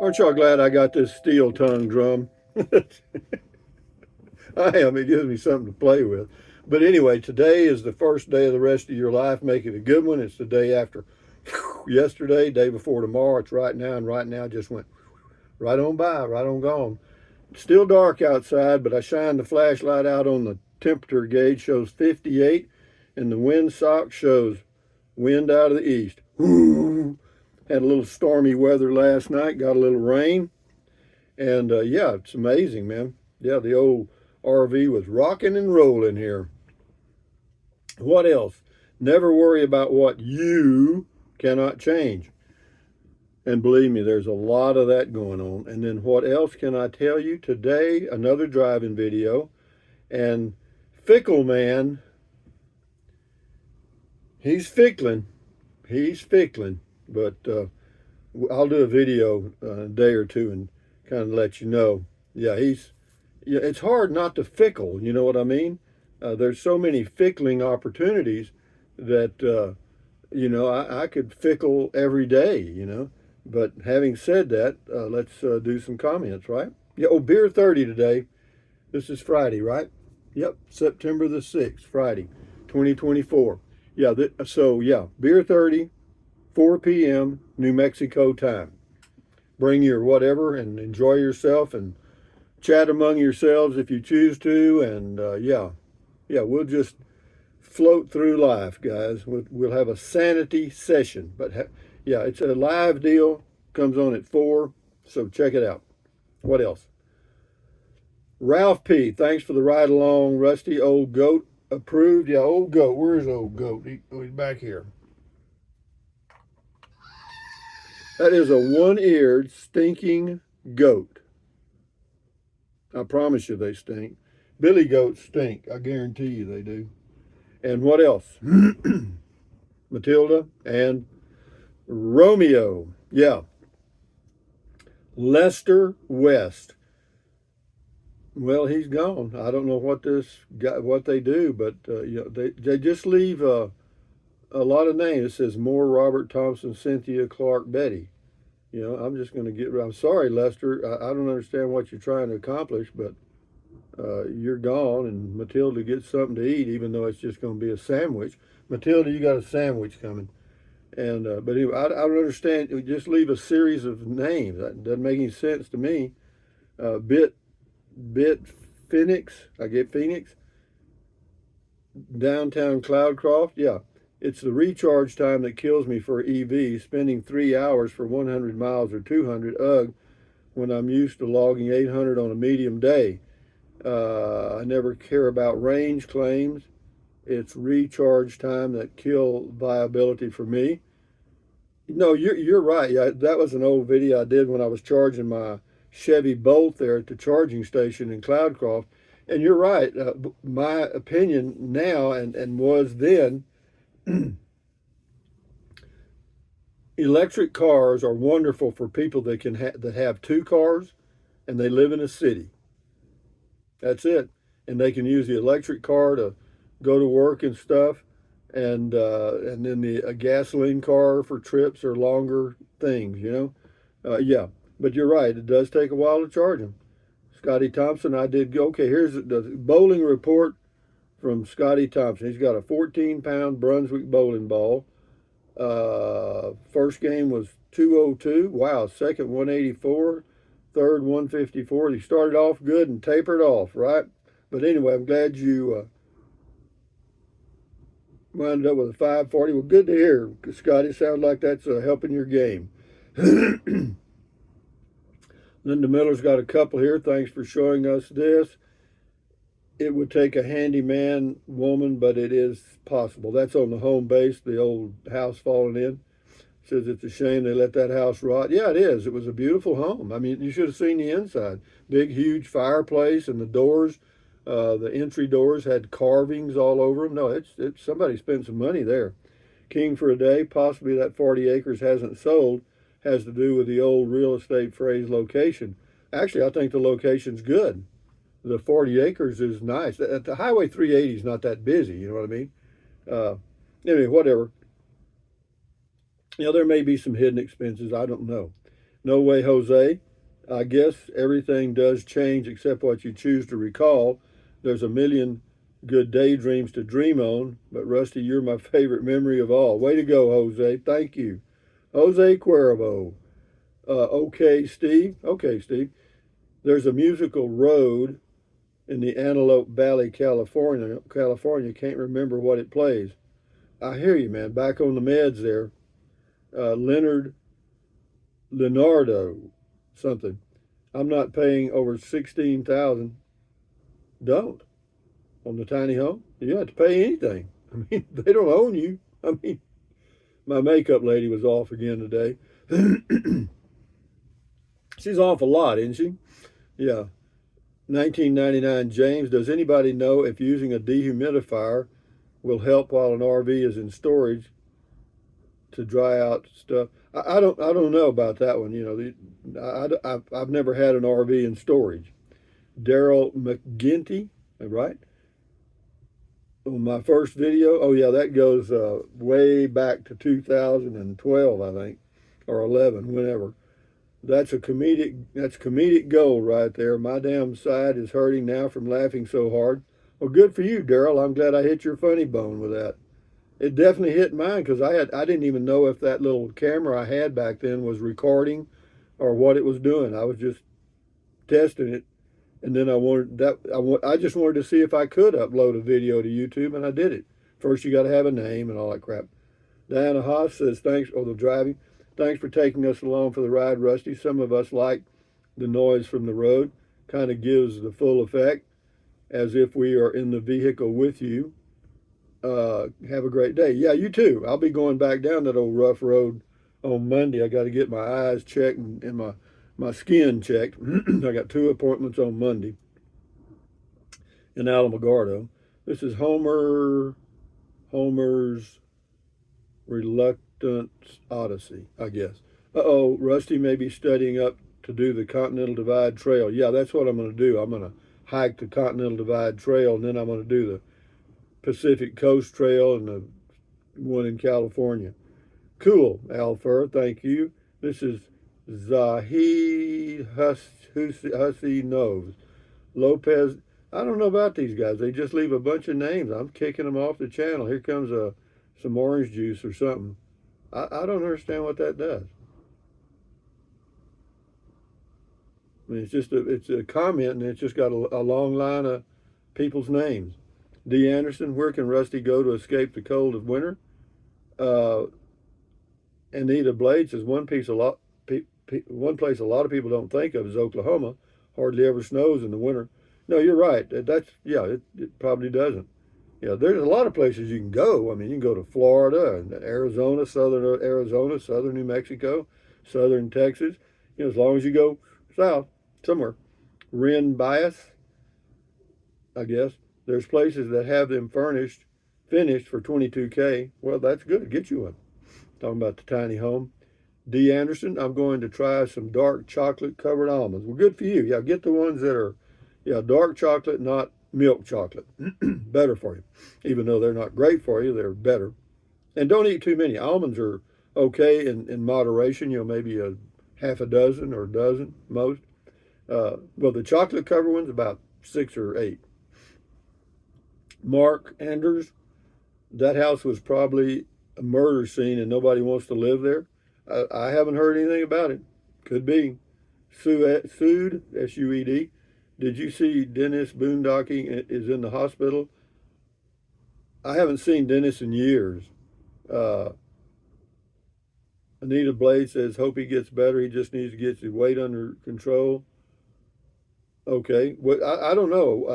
Aren't y'all glad I got this steel tongue drum? I am. It gives me something to play with. But anyway, today is the first day of the rest of your life. Make it a good one. It's the day after yesterday, day before tomorrow. It's right now, and right now just went right on by, right on gone. It's still dark outside, but I shined the flashlight out on the temperature gauge, shows 58, and the wind sock shows wind out of the east. Had a little stormy weather last night, got a little rain, and yeah, it's amazing, man. Yeah, the old RV was rocking and rolling here. What else? Never worry about what you cannot change. And believe me, there's a lot of that going on. And then what else can I tell you? Today, another driving video. And Fickle Man, he's fickling. He's fickling. But I'll do a video a day or two and kind of let you know. Yeah, yeah, it's hard not to fickle. You know what I mean? There's so many fickling opportunities that I could fickle every day. But having said that, let's do some comments, right? Yeah. Oh, beer 30 today. This is Friday, right? Yep, September the 6th, Friday, 2024. Yeah. So yeah, beer 30, 4 p.m. New Mexico time. Bring your whatever and enjoy yourself and chat among yourselves if you choose to. And yeah, we'll just float through life, guys. We'll have a sanity session. But yeah, it's a live deal. Comes on at 4, so check it out. What else? Ralph P. Thanks for the ride along. Rusty Old Goat approved. Yeah, Old Goat. Where's Old Goat? He's back here. That is a one-eared stinking goat. I promise you they stink. Billy goats stink. I guarantee you they do. And what else? Matilda and Romeo. Yeah. Lester West. Well, he's gone. I don't know what they do, but they just leave a lot of names. It says Moore, Robert Thompson, Cynthia, Clark, Betty. I'm just going to get. I'm sorry, Lester. I don't understand what you're trying to accomplish, but you're gone, and Matilda gets something to eat, even though it's just going to be a sandwich. Matilda, you got a sandwich coming. And but anyway, I don't understand. We just leave a series of names. That doesn't make any sense to me. Bit Phoenix. I get Phoenix. Downtown Cloudcroft. Yeah, it's the recharge time that kills me for EV. Spending 3 hours for 100 miles or 200. Ugh. When I'm used to logging 800 on a medium day. I never care about range claims. It's recharge time that kill viability for me. No, you're right. Yeah, that was an old video I did when I was charging my Chevy Bolt there at the charging station in Cloudcroft. And you're right. My opinion now and was then, electric cars are wonderful for people that have two cars and they live in a city. That's it. And they can use the electric car to go to work and stuff, and then a gasoline car for trips or longer things. Yeah, but you're right. It does take a while to charge them. Scotty Thompson, I did go. Okay, here's the bowling report from Scotty Thompson. He's got a 14-pound Brunswick bowling ball. First game was 202. Wow, second 184, third 154. He started off good and tapered off, right? But anyway, I'm glad you wound up with a 540. Well, good to hear, Scotty. Sounds like that's helping your game. Linda Miller's got a couple here. Thanks for showing us this. It would take a handyman woman, but it is possible. That's on the home base, the old house falling in. Says it's a shame they let that house rot. Yeah, it is. It was a beautiful home. I mean, you should have seen the inside. Big, huge fireplace, and the doors, the entry doors had carvings all over them. No, it's somebody spent some money there. King for a day. Possibly that 40 acres hasn't sold. Has to do with the old real estate phrase location. Actually, I think the location's good. The 40 acres is nice. The Highway 380 is not that busy. You know what I mean? Anyway, whatever. There may be some hidden expenses. I don't know. No way, Jose. I guess everything does change except what you choose to recall. There's a million good daydreams to dream on, but Rusty, you're my favorite memory of all. Way to go, Jose. Thank you. Jose Cuervo. Okay, Steve. Okay, Steve. There's a musical road in the Antelope Valley, California. California. Can't remember what it plays. I hear you, man. Back on the meds there. Leonard Leonardo something. I'm not paying over 16,000. Don't on the tiny home. You don't have to pay anything. I mean, they don't own you. I mean, my makeup lady was off again today. She's off a lot, isn't she? Yeah. 1999 James. Does anybody know if using a dehumidifier will help while an RV is in storage to dry out stuff? I don't know about that one. You know, I've never had an RV in storage. Daryl McGinty, right? On my first video, oh yeah, that goes way back to 2012, I think, or 11, whenever. That's comedic gold right there. My damn side is hurting now from laughing so hard. Well, good for you, Daryl. I'm glad I hit your funny bone with that. It definitely hit mine because I didn't even know if that little camera I had back then was recording or what it was doing. I was just testing it, and then I just wanted to see if I could upload a video to YouTube, and I did it. First, you got to have a name and all that crap. Diana Haas says thanks. Oh, the driving. Thanks for taking us along for the ride, Rusty. Some of us like the noise from the road. Kind of gives the full effect, as if we are in the vehicle with you. Have a great day. Yeah, you too. I'll be going back down that old rough road on Monday. I got to get my eyes checked and my skin checked. I got 2 appointments on Monday in Alamogordo. This is Homer's Reluctant Odyssey, I guess. Uh-oh, Rusty may be studying up to do the Continental Divide Trail. Yeah, that's what I'm going to do. I'm going to hike the Continental Divide Trail, and then I'm going to do the Pacific Coast Trail and the one in California. Cool, Alfer, thank you. This is Zahid Hussey Knows. Lopez, I don't know about these guys. They just leave a bunch of names. I'm kicking them off the channel. Here comes some orange juice or something. I don't understand what that does. I mean, it's a comment, and it's just got a long line of people's names. D. Anderson, where can Rusty go to escape the cold of winter? Anita Blade says one place a lot of people don't think of is Oklahoma. Hardly ever snows in the winter. No, you're right. It probably doesn't. Yeah, there's a lot of places you can go. I mean, you can go to Florida and Arizona, southern New Mexico, southern Texas. You know, as long as you go south somewhere. Ren Bias, I guess. There's places that have them finished for 22K. Well, that's good. Get you one. Talking about the tiny home. D. Anderson, I'm going to try some dark chocolate covered almonds. Well, good for you. Yeah, get the ones that are, dark chocolate, not milk chocolate. Better for you. Even though they're not great for you, they're better. And don't eat too many. Almonds are okay in moderation, maybe a half a dozen or a dozen most. Well, the chocolate covered ones, about 6 or 8. Mark Anders, that house was probably a murder scene and nobody wants to live there. I haven't heard anything about it. Could be. Sued, S-U-E-D. Did you see Dennis Boondocking is in the hospital? I haven't seen Dennis in years. Anita Blade says, hope he gets better. He just needs to get his weight under control. Okay. Well, I don't know.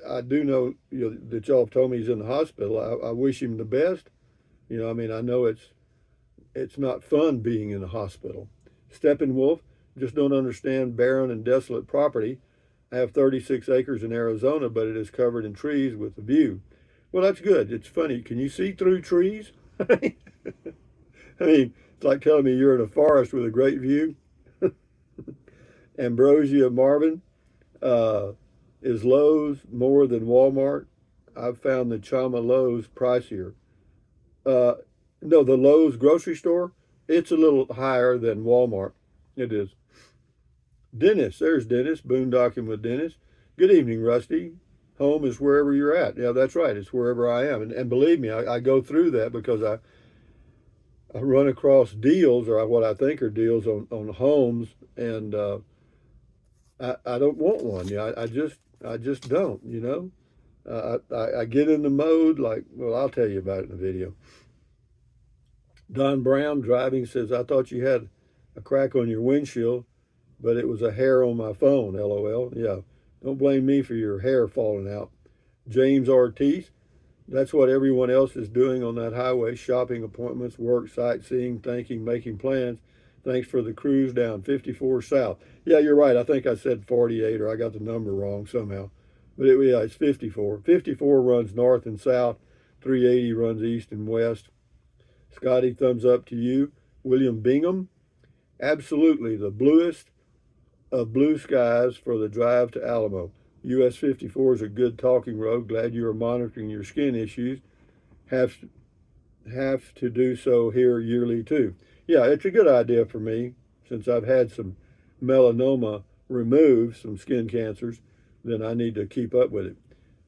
I do know, that y'all have told me he's in the hospital. I wish him the best. I mean, I know it's not fun being in a hospital. Steppenwolf, just don't understand barren and desolate property. I have 36 acres in Arizona, but it is covered in trees with a view. Well, that's good. It's funny. Can you see through trees? I mean, it's like telling me you're in a forest with a great view. Ambrosia Marvin, is Lowe's more than Walmart? I've found the Chama Lowe's pricier. No, the Lowe's grocery store, it's a little higher than Walmart. It is. Dennis, there's Dennis, boondocking with Dennis. Good evening, Rusty. Home is wherever you're at. Yeah, that's right. It's wherever I am. And believe me, I go through that because I run across deals or what I think are deals on homes, and I don't want one. Yeah, I just don't. I get in the mode like, well, I'll tell you about it in the video. Don Brown driving says, I thought you had a crack on your windshield, but it was a hair on my phone. LOL. Yeah, don't blame me for your hair falling out. James Ortiz, that's what everyone else is doing on that highway: shopping appointments, work, sightseeing, thinking, making plans. Thanks for the cruise down 54 South. Yeah, you're right. I think I said 48 or I got the number wrong somehow. But yeah, it's 54. 54 runs north and south, 380 runs east and west. Scotty, thumbs up to you. William Bingham, absolutely the bluest of blue skies for the drive to Alamo. US 54 is a good talking road. Glad you are monitoring your skin issues. Have to do so here yearly too. Yeah, it's a good idea for me since I've had some melanoma removed, some skin cancers. Then I need to keep up with it.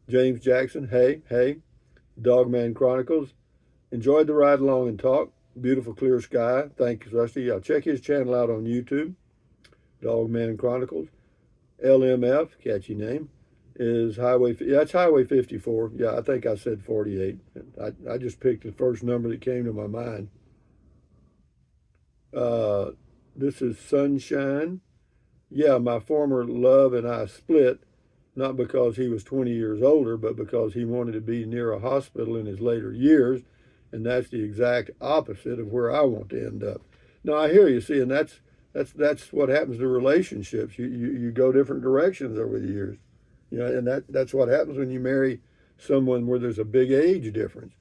James Jackson, hey. Dogman Chronicles, enjoyed the ride along and talk. Beautiful clear sky. Thanks, Rusty. Yeah, check his channel out on YouTube. Dogman Chronicles. LMF, catchy name, is Highway. Yeah, it's Highway 54. Yeah, I think I said 48. I just picked the first number that came to my mind. This is Sunshine. Yeah, my former love and I split, not because he was 20 years older, but because he wanted to be near a hospital in his later years, and that's the exact opposite of where I want to end up. Now I hear you. See, and that's what happens to relationships. You go different directions over the years. And that's what happens when you marry someone where there's a big age difference.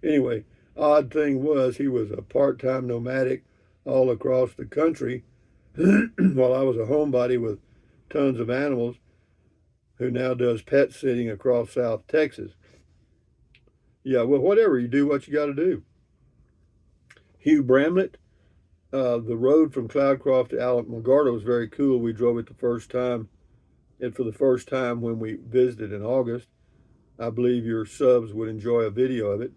Anyway, odd thing was he was a part-time nomadic all across the country while I was a homebody with tons of animals who now does pet sitting across South Texas. Yeah, well, whatever, you do what you got to do. Hugh Bramlett, the road from Cloudcroft to Alamogordo was very cool. We drove it the first time, and for the first time when we visited in August. I believe your subs would enjoy a video of it.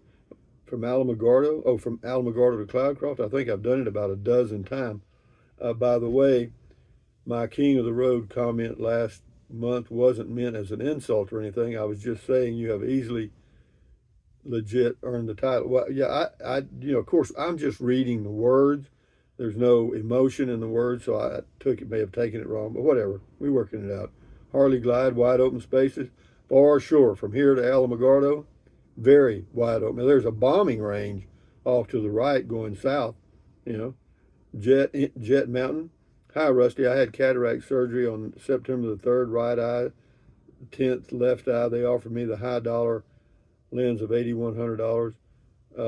From Alamogordo to Cloudcroft, I think I've done it about a dozen times. By the way, my King of the Road comment last month wasn't meant as an insult or anything. I was just saying you have easily legit earned the title. Well, yeah, of course, I'm just reading the words. There's no emotion in the words, so I may have taken it wrong, but whatever. We're working it out. Harley Glide, wide open spaces, for sure. From here to Alamogordo, very wide open. Now, there's a bombing range off to the right going south. Jet Mountain. Hi, Rusty. I had cataract surgery on September the 3rd, right eye, 10th left eye. They offered me the high dollar lens of $8,100.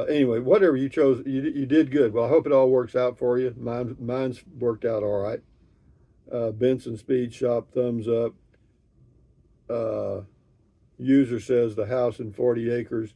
Anyway, whatever you chose, you did good. Well, I hope it all works out for you. Mine's worked out all right. Benson Speed Shop, thumbs up. User says the house in 40 acres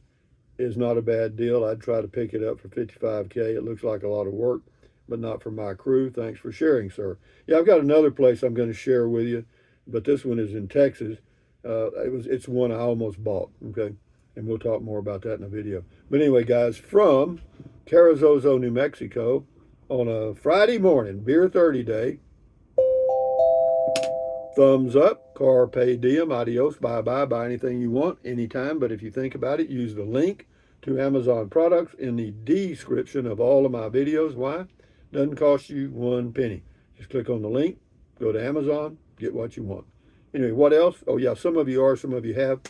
is not a bad deal. I'd try to pick it up for $55K. It looks like a lot of work, but not for my crew. Thanks for sharing, sir. Yeah, I've got another place I'm going to share with you, but this one is in Texas. It's one I almost bought. Okay, and we'll talk more about that in a video. But anyway, guys, from Carrizozo, New Mexico, on a Friday morning, Beer 30 day. Thumbs up, carpe diem, adios, bye-bye, buy anything you want, anytime. But if you think about it, use the link to Amazon products in the description of all of my videos. Why? Doesn't cost you one penny. Just click on the link, go to Amazon, get what you want. Anyway, what else? Oh yeah, some of you are, some of you have.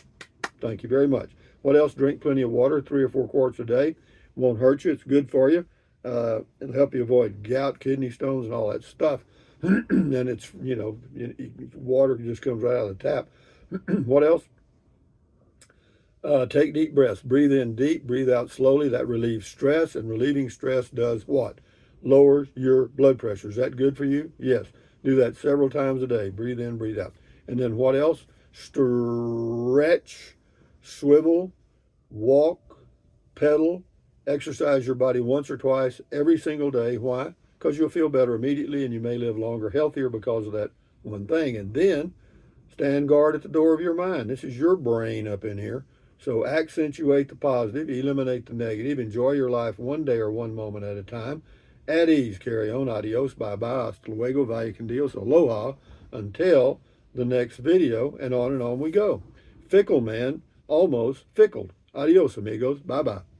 Thank you very much. What else? Drink plenty of water, 3 or 4 quarts a day. Won't hurt you, it's good for you. It'll help you avoid gout, kidney stones, and all that stuff. And it's, water just comes right out of the tap. What else? Take deep breaths. Breathe in deep, breathe out slowly. That relieves stress, and relieving stress does what? Lowers your blood pressure. Is that good for you? Yes. Do that several times a day. Breathe in, breathe out. And then what else? Stretch, swivel, walk, pedal, exercise your body once or twice every single day. Why? because you'll feel better immediately and you may live longer, healthier because of that one thing. And then stand guard at the door of your mind. This is your brain up in here. So accentuate the positive, eliminate the negative, enjoy your life one day or one moment at a time. At ease, carry on, adios, bye-bye, hasta luego, vaya con Dios, aloha, until the next video, and on we go. Fickle man, almost fickled. Adios, amigos, bye-bye.